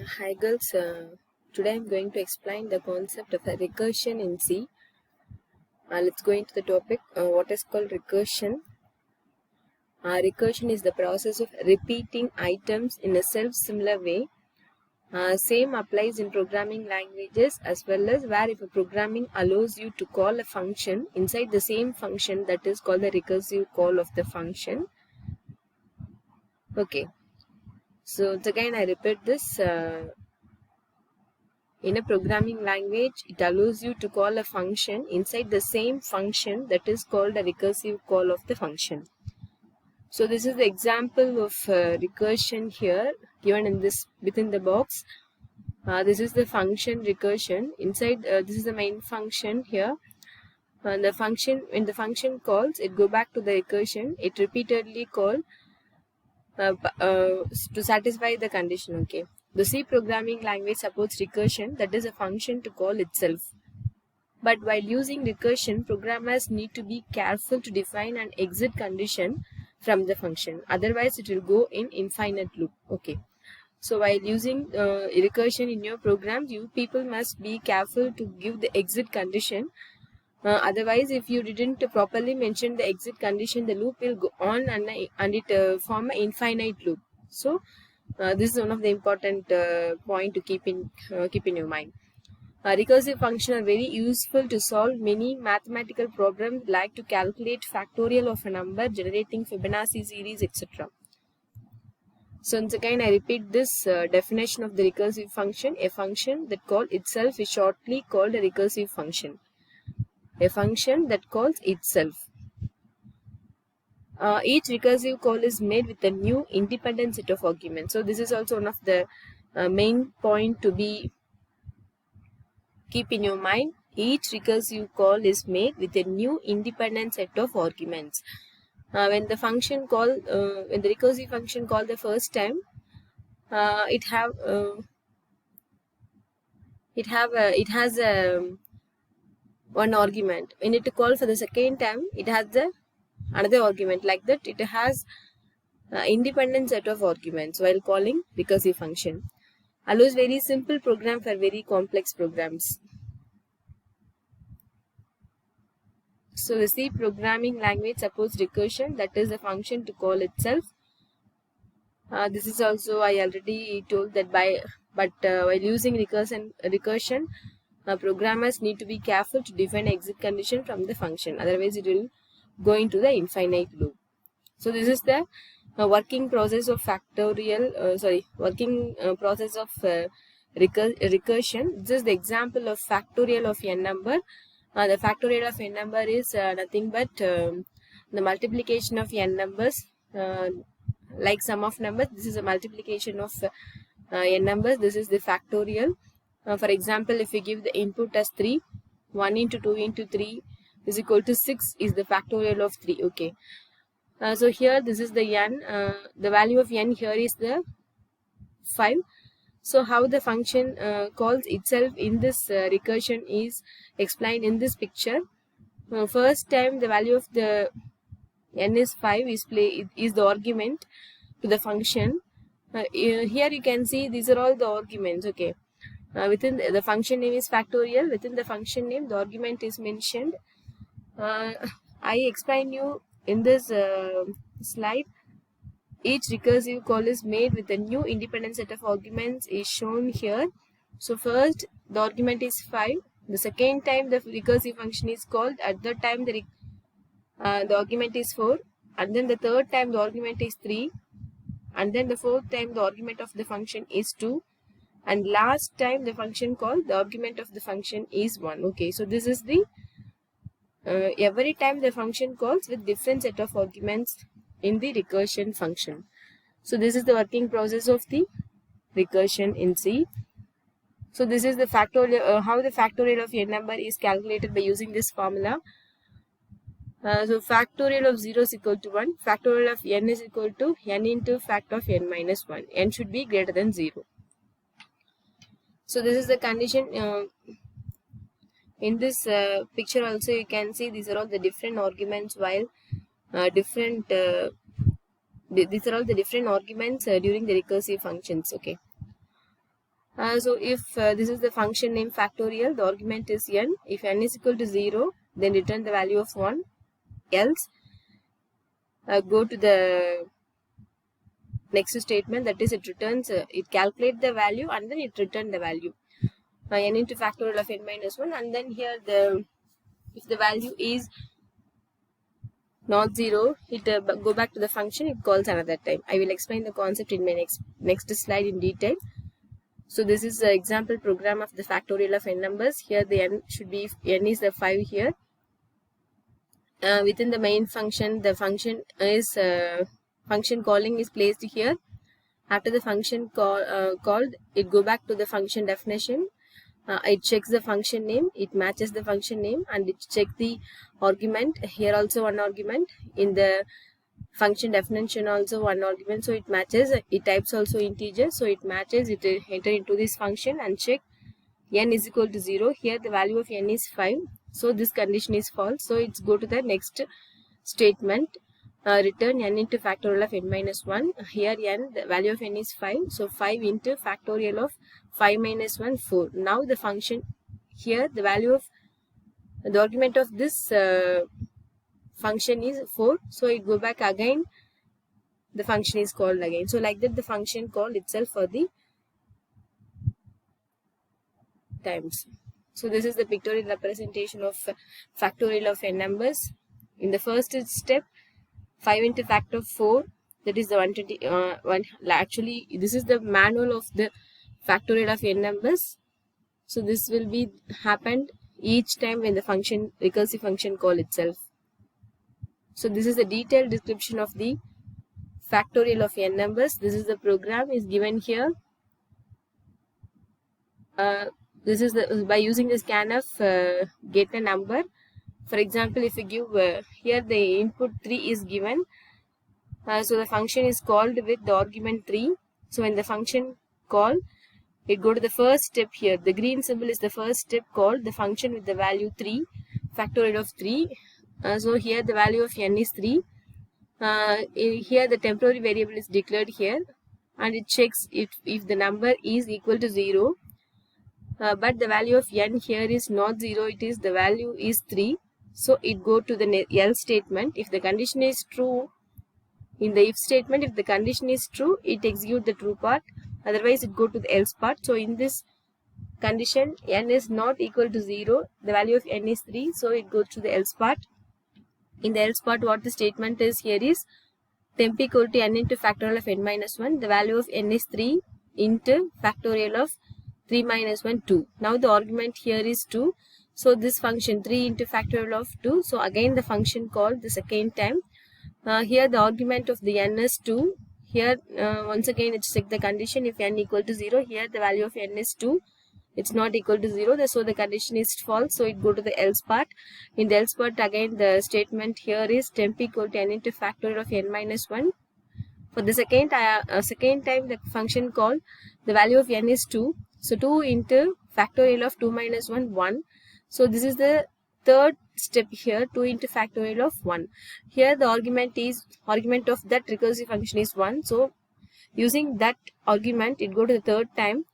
Hi girls, today I'm going to explain the concept of a recursion in C. Let's go into the topic. What is called recursion? Recursion is the process of repeating items in a self-similar way. Same applies in programming languages as well as where if a programming allows you to call a function inside the same function, that is called the recursive call of the function. Okay, so again I repeat this. In a programming language, it allows you to call a function inside the same function, that is called a recursive call of the function. So this is the example of recursion here given in this within the box. This is the function recursion. Inside this is the main function here. And the function, when the function calls, it go back to the recursion. It repeatedly call to satisfy the condition. Okay. The C programming language supports recursion, that is a function to call itself. But while using recursion, programmers need to be careful to define an exit condition from the function. Otherwise, it will go in infinite loop. Okay. So while using recursion in your programs, you people must be careful to give the exit condition. Otherwise, if you didn't properly mention the exit condition, the loop will go on and it form an infinite loop. So this is one of the important point to keep in your mind. Recursive functions are very useful to solve many mathematical problems, like to calculate factorial of a number, generating Fibonacci series, etc. So once again, I repeat this definition of the recursive function. A function that calls itself is shortly called a recursive function. A function that calls itself. Each recursive call is made with a new independent set of arguments. So this is also one of the main point to be keep in your mind. Each recursive call is made with a new independent set of arguments. When the recursive function called the first time, it has one argument. When it call for the second time, it has another argument. Like that, it has independent set of arguments while calling recursive function. Allows very simple program for very complex programs. So the C programming language supports recursion, that is a function to call itself. This is also I already told that while using recursion, programmers need to be careful to define exit condition from the function. Otherwise, it will go into the infinite loop. So this is the working process of recursion. This is the example of factorial of n number. The factorial of n number is nothing but the multiplication of n numbers, like sum of numbers. This is a multiplication of n numbers. This is the factorial. For example, if we give the input as 3, 1 into 2 into 3 is equal to 6 is the factorial of 3. Okay. So here this is the n. The value of n here is the 5. So how the function calls itself in this recursion is explained in this picture. First time the value of the n is 5 is the argument to the function. Here you can see these are all the arguments. Okay. Within the function name is factorial. Within the function name, the argument is mentioned. I explain you in this slide. Each recursive call is made with a new independent set of arguments is shown here. So first the argument is 5. The second time the recursive function is called, at that time the argument is 4. And then the third time the argument is 3. And then the fourth time the argument of the function is 2. And last time the function called, the argument of the function is 1. Okay, so this is the every time the function calls with different set of arguments in the recursion function. So this is the working process of the recursion in C. So this is the factorial, how the factorial of n number is calculated by using this formula. So factorial of 0 is equal to 1. Factorial of n is equal to n into fact of n minus 1. N should be greater than 0. So this is the condition. In this picture also you can see these are all the different arguments while these are all the different arguments during the recursive functions. Okay. So if this is the function name factorial, the argument is n. If n is equal to 0, then return the value of 1. Else, go to the next statement, that is it returns, it calculates the value and then it returns the value. N into factorial of n minus 1, and then here if the value is not 0, it go back to the function, it calls another time. I will explain the concept in my next slide in detail. So this is the example program of the factorial of n numbers. Here the n should be, n is the 5 here. Within the main function, the function is function calling is placed here. After the function called, it go back to the function definition. It checks the function name, it matches the function name, and it checks the argument. Here also one argument, in the function definition also one argument, so it matches. It types also integer, so it matches. It enter into this function and check n is equal to 0. Here the value of n is 5, so this condition is false. So it's go to the next statement, return n into factorial of n minus 1. Here n, the value of n is 5, so 5 into factorial of 5 minus 1, 4. Now the function here, the value of the argument of this function is 4, so it go back again, the function is called again. So like that the function called itself for the times. So this is the pictorial representation of factorial of n numbers. In the first step, 5 into factor of 4, that is the 120. Actually, this is the manual of the factorial of n numbers. So this will be happened each time when the function, recursive function call itself. So this is the detailed description of the factorial of n numbers. This is the program is given here. This is the, by using the scanf, get a number. For example, if you give here the input 3 is given, so the function is called with the argument 3. So when the function call, it go to the first step here. The green symbol is the first step called the function with the value 3, factorial of 3. So here the value of n is 3. Here the temporary variable is declared here, and it checks if the number is equal to 0. But the value of n here is not 0, it is the value is 3. So it go to the else statement. If the condition is true, in the if statement, if the condition is true, it execute the true part. Otherwise, it go to the else part. So in this condition, n is not equal to 0. The value of n is 3. So it goes to the else part. In the else part, what the statement is here is temp equal to n into factorial of n minus 1. The value of n is 3 into factorial of 3 minus 1, 2. Now the argument here is 2. So this function 3 into factorial of 2. So again the function called the second time. Here the argument of the n is 2. Here once again it's check the condition. If n equal to 0, here the value of n is 2. It's not equal to 0. So the condition is false. So it go to the else part. In the else part again the statement here is temp equal to n into factorial of n minus 1. For the second time the function called, the value of n is 2. So 2 into factorial of 2 minus 1, 1. So this is the third step here, 2 into factorial of 1. Here the argument of that recursive function is 1. So using that argument, it go to the third time,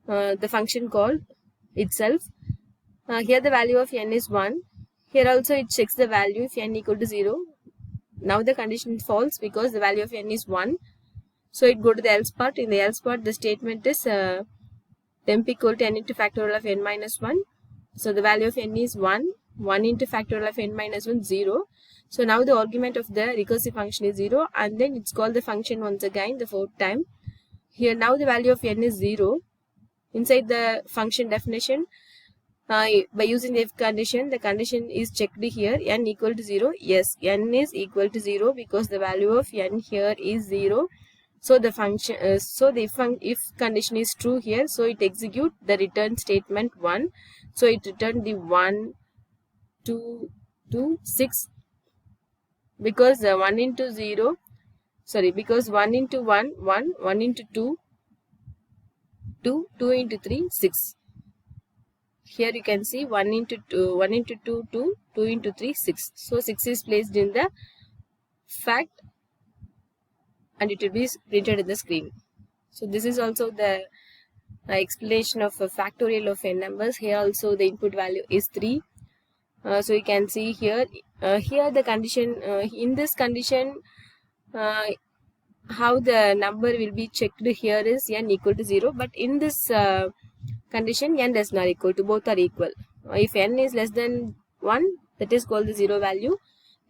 the function called itself. Here the value of n is 1. Here also it checks the value if n equal to 0. Now the condition is false because the value of n is 1. So it go to the else part. In the else part, the statement is temp equal to n into factorial of n minus 1. So the value of n is 1. 1 into factorial of n minus 1, 0. So now the argument of the recursive function is 0, and then it's called the function once again the fourth time. Here now the value of n is 0. Inside the function definition, by using the if condition, the condition is checked here, n equal to 0. Yes, n is equal to 0 because the value of n here is 0. So the function, if condition is true here, so it execute the return statement 1. So it returned the 1, 2, 2, 6. Because 1 into 0, sorry, because 1 into 1, 1, 1 into 2, 2, 2 into 3, 6. Here you can see 1 into 2, 1 into 2, 2, 2 into 3, 6. So 6 is placed in the fact and it will be printed in the screen. So this is also the explanation of a factorial of n numbers. Here also the input value is 3. So you can see here, here the condition, in this condition, how the number will be checked here is n equal to 0, but in this condition n less than or equal to, both are equal. If n is less than 1, that is called the 0 value.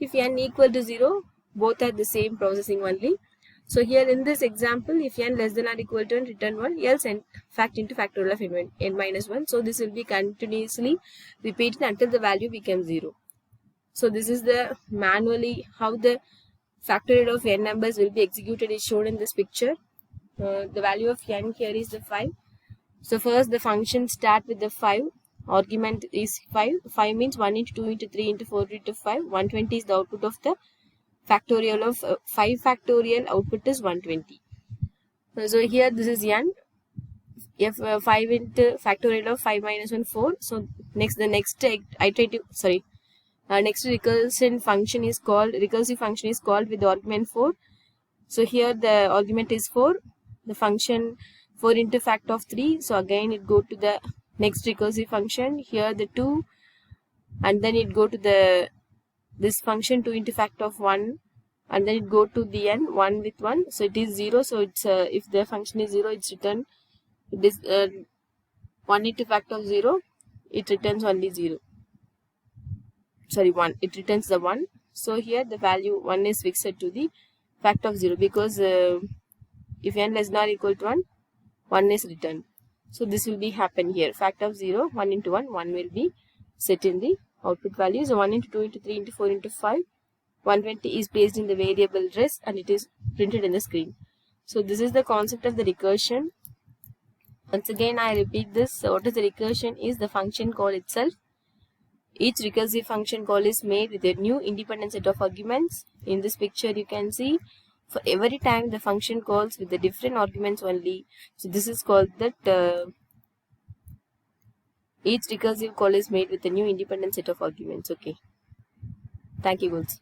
If n equal to 0, both are the same processing only. So here in this example, if n less than or equal to 1, return 1, else n fact into factorial of n minus 1. So this will be continuously repeated until the value becomes 0. So this is the manually how the factorial of n numbers will be executed is shown in this picture. The value of n here is the 5. So first the function start with the 5. Argument is 5. 5 means 1 into 2 into 3 into 4 into 5. 120 is the output of the factorial of 5 factorial output is 120. So here this is n. If 5 into factorial of 5 minus 1, 4. So next the next iterative, next recursive function is called with the argument 4. So here the argument is 4. The function 4 into fact of 3. So again it go to the next recursive function. Here the 2, and then it go to the this function 2 into fact of 1, and then it go to the n 1 with 1. So it is 0. So it's if the function is 0, it's written this 1 into fact of 0. It returns only 0. 1. It returns the 1. So here the value 1 is fixed to the fact of 0, because if n less than or equal to 1, 1 is returned. So this will be happen here. Fact of 0, 1 into 1, 1 will be set in the output value. So 1 into 2 into 3 into 4 into 5, 120 is placed in the variable rest and it is printed in the screen. So this is the concept of the recursion. Once again I repeat this. So what is the recursion is the function call itself. Each recursive function call is made with a new independent set of arguments. In this picture you can see for every time the function calls with the different arguments only. So this is called that each recursive call is made with a new independent set of arguments. Okay. Thank you, girls.